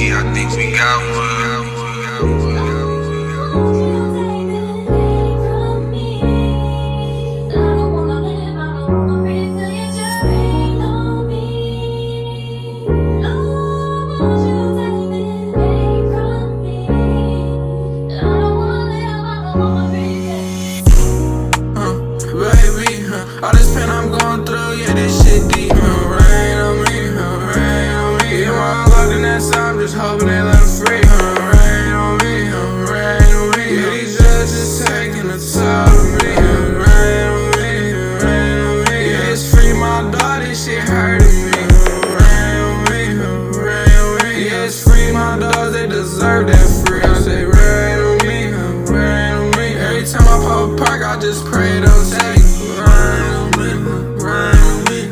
Brewski, I think we got one. All this pain I'm going through, yeah, this shit deep. Rain on me, rain on me. Yeah, while I'm locked in that cell, I'm just hoping they let me free. Rain on me, rain on me. Yeah, these drugs just taking a toll of me. Rain on me, rain on me. Yeah, it's free my dog, this shit hurting me. Rain on me, rain on me. Yeah, it's free my dogs, they deserve that free. I say rain on me, rain on me. Every time I pop a park, I just pray don't take.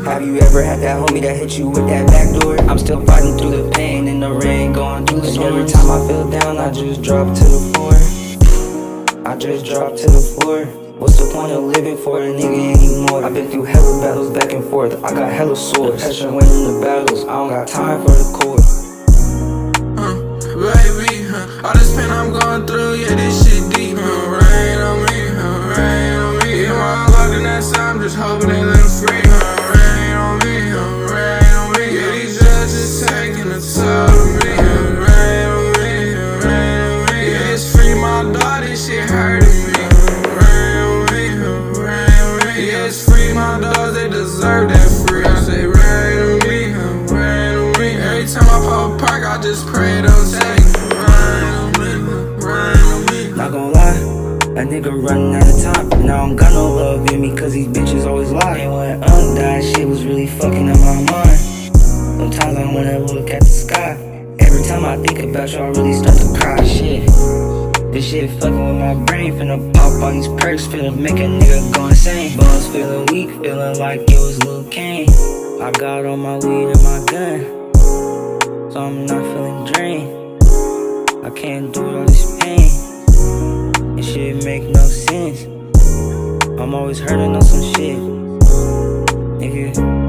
Have you ever had that homie that hit you with that back door? I'm still fighting through the pain in the rain, going through the storm. Every time I feel down, I just drop to the floor. I just drop to the floor. What's the point of living for a nigga anymore? I've been through hella battles back and forth, I got hella sores. Pressure winning the battles, I don't got time for the court. Baby, all this pain I'm going through, yeah, this shit deep. Rain on me, rain on me. Yeah, while I'm locked in that cell, I'm just hoping they let me free. Rain on me, rain on me. Yeah, these drugs just taking a toll of me. Rain on me, rain on me. Yeah, it's free my dog, this shit hurting me. Rain on me, rain on me. Yeah, it's free my dogs, they deserve that free. I say rain on me, rain on me. Every time I pop a park, I just pray don't take. Rain on me, rain on me. Not gon' lie, a nigga running out of time, and I don't got no love in me, cause these bitches always lie. And when died, shit was really fucking up my mind. Sometimes I wanna look at the sky. Every time I think about you, I really start to cry. Shit, this shit fucking with my brain. Finna pop all these perks, finna make a nigga go insane. Bones feeling weak, feeling like it was Lil Kane. I got all my weed and my gun, so I'm not feeling drained. I can't do all this pain, it shit make no sense. I'm always hurting on some shit, nigga.